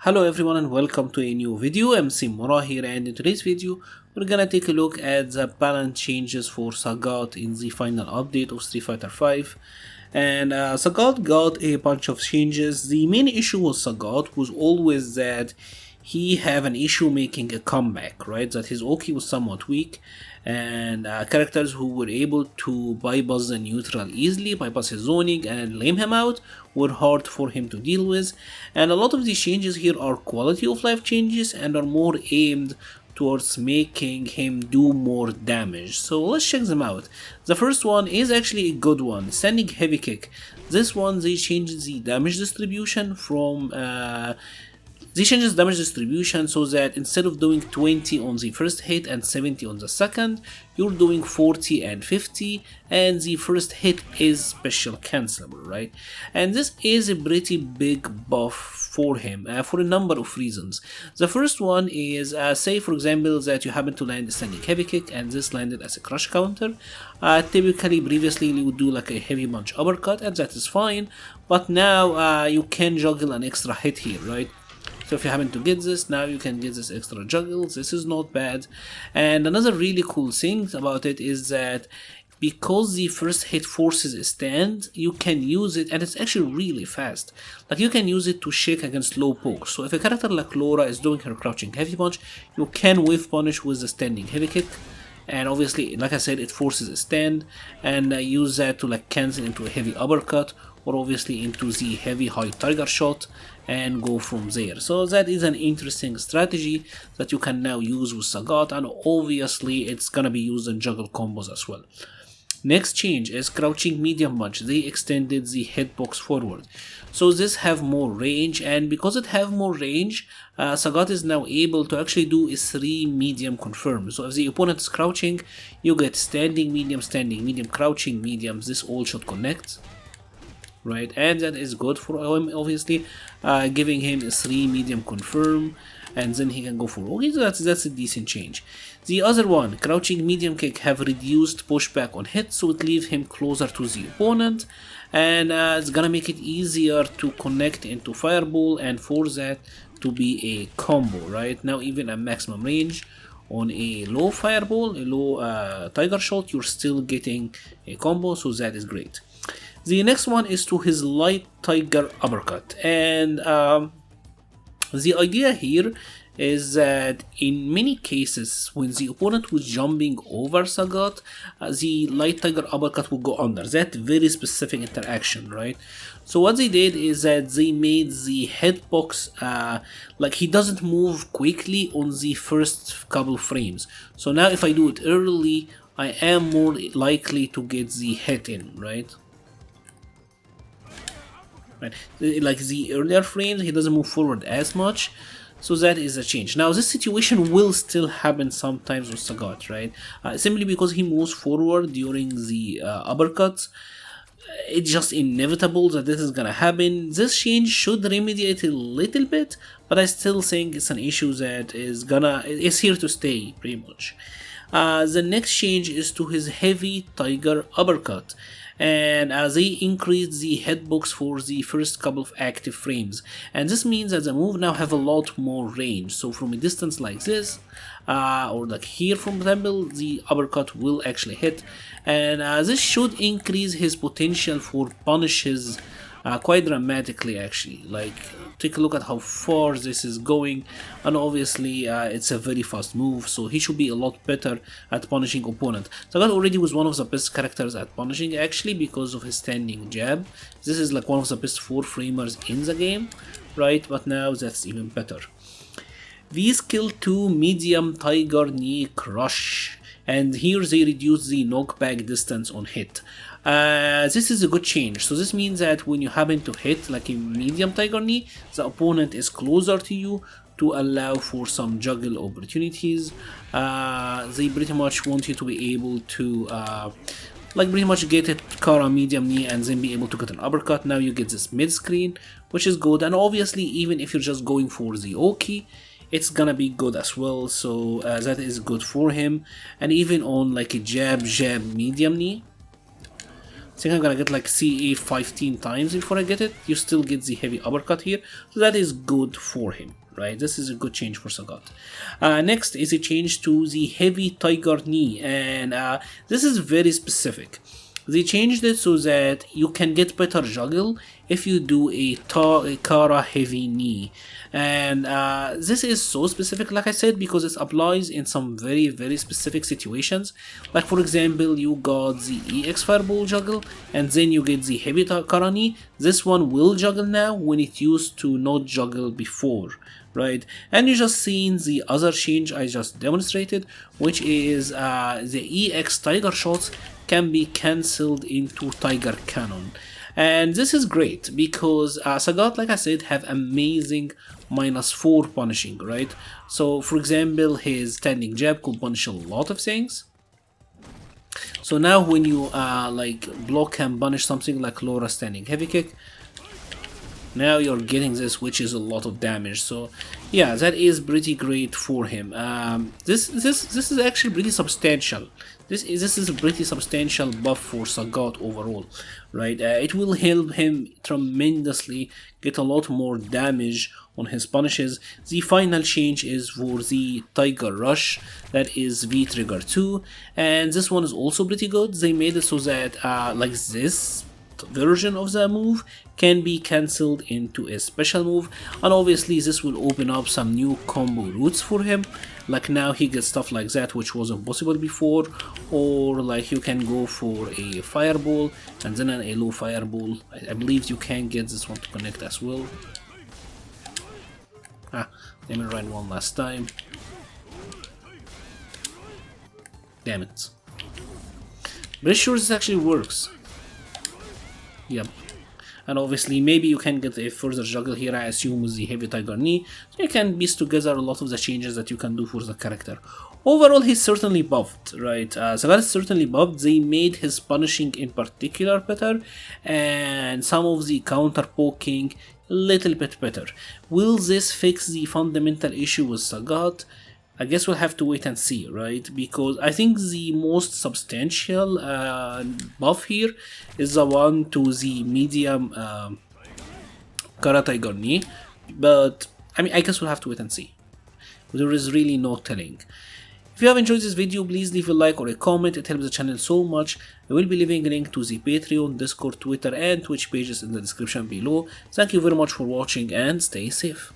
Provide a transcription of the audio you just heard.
Hello everyone and welcome to a new video. MC-Mura here, and in today's video we're gonna take a look at the balance changes for Sagat in the final update of Street Fighter V. And Sagat got a bunch of changes. The main issue with Sagat was always that he have an issue making a comeback, right? That his Oki was somewhat weak, and characters who were able to bypass the neutral easily, bypass his zoning and lame him out, were hard for him to deal with. And a lot of these changes here are quality of life changes and are more aimed towards making him do more damage. So let's check them out. The first one is actually a good one, standing heavy kick. This one, they changed the damage distribution from so that instead of doing 20 on the first hit and 70 on the second, you're doing 40 and 50, and the first hit is special cancelable, right? And this is a pretty big buff for him for a number of reasons. The first one is, say for example that you happen to land a standing heavy kick and this landed as a crush counter. Typically previously you would do like a heavy punch uppercut, and that is fine, but now you can juggle an extra hit here, right? So if you happen to get this, now you can get this extra juggle. This is not bad. And another really cool thing about it is that because the first hit forces a stand, you can use it, and it's actually really fast. Like you can use it to shake against low pokes. So if a character like Laura is doing her crouching heavy punch, you can whiff punish with the standing heavy kick. And obviously, like I said, it forces a stand, and use that to like cancel into a heavy uppercut, or obviously into the heavy high tiger shot, and go from there. So that is an interesting strategy that you can now use with Sagat, and obviously it's gonna be used in juggle combos as well. Next change is crouching medium punch. They extended the hitbox forward, so this have more range, and because it have more range, Sagat is now able to actually do a 3 medium confirm. So if the opponent is crouching, you get standing medium, crouching mediums. This all should connect, right? And that is good for him, obviously, giving him a 3 medium confirm, and then he can go for okay. So that's a decent change. The other one, crouching medium kick, have reduced pushback on hits, so it leaves him closer to the opponent, and it's gonna make it easier to connect into fireball, and for that to be a combo, right? Now even at maximum range on a low fireball, a low tiger shot, you're still getting a combo, so that is great. The next one is to his light tiger uppercut, and the idea here is that in many cases when the opponent was jumping over Sagat, the light tiger uppercut would go under. That very specific interaction, right? So what they did is that they made the hitbox like he doesn't move quickly on the first couple frames. So now if I do it early, I am more likely to get the hit in, right? Right, like the earlier frames, he doesn't move forward as much, so that is a change. Now this situation will still happen sometimes with Sagat, right? Simply because he moves forward during the uppercuts, it's just inevitable that this is gonna happen. This change should remediate a little bit, but I still think it's an issue that is here to stay pretty much. The next change is to his heavy tiger uppercut, and they increased the hitbox for the first couple of active frames, and this means that the move now have a lot more range. So from a distance like this, or like here from the temple, the uppercut will actually hit, and this should increase his potential for punishes quite dramatically actually. Like take a look at how far this is going, and obviously it's a very fast move, so he should be a lot better at punishing opponent. Sagat already was one of the best characters at punishing actually because of his standing jab. This is like one of the best 4-framers in the game, right? But now that's even better. V skill 2 medium tiger knee crush, and here they reduce the knockback distance on hit. This is a good change. So this means that when you happen to hit like a medium tiger knee, the opponent is closer to you to allow for some juggle opportunities. They pretty much want you to be able to like pretty much get a Kara medium knee and then be able to get an uppercut. Now you get this mid screen, which is good, and obviously even if you're just going for the Oki, it's gonna be good as well. So that is good for him, and even on like a jab medium knee, I think I'm gonna get like CA 15 times before I get it. You still get the heavy uppercut here, so that is good for him, right? This is a good change for Sagat. Next is a change to the heavy tiger knee, and this is very specific. They changed it so that you can get better juggle if you do a Kara heavy knee. And this is so specific, like I said, because it applies in some very specific situations. Like for example, you got the EX Fireball juggle and then you get the heavy Kara knee. This one will juggle now when it used to not juggle before. Right, and you just seen the other change I just demonstrated, which is the EX Tiger shots can be cancelled into Tiger Cannon. And this is great because Sagat, like I said, have amazing -4 punishing, right? So for example, his standing jab could punish a lot of things. So now when you like block and punish something like Laura standing heavy kick, now you're getting this, which is a lot of damage. So yeah, that is pretty great for him. This is actually pretty substantial. This is a pretty substantial buff for Sagat overall, right? It will help him tremendously get a lot more damage on his punishes. The final change is for the Tiger Rush, that is V trigger 2, and this one is also pretty good. They made it so that like this version of the move can be cancelled into a special move, and obviously this will open up some new combo routes for him. Like now he gets stuff like that, which wasn't possible before, or like you can go for a fireball and then a low fireball. I believe you can get this one to connect as well. Let me run one last time. Damn it. Pretty sure this actually works. Yep. And obviously maybe you can get a further juggle here, I assume, with the heavy tiger knee. So you can piece together a lot of the changes that you can do for the character. Overall, he's certainly buffed, right? Sagat is certainly buffed. They made his punishing in particular better, and some of the counter poking a little bit better. Will this fix the fundamental issue with Sagat? I guess we'll have to wait and see, right? Because I think the most substantial buff here is the one to the medium Kara Tiger knee. But, I mean, I guess we'll have to wait and see. There is really no telling. If you have enjoyed this video, please leave a like or a comment. It helps the channel so much. I will be leaving a link to the Patreon, Discord, Twitter, and Twitch pages in the description below. Thank you very much for watching and stay safe.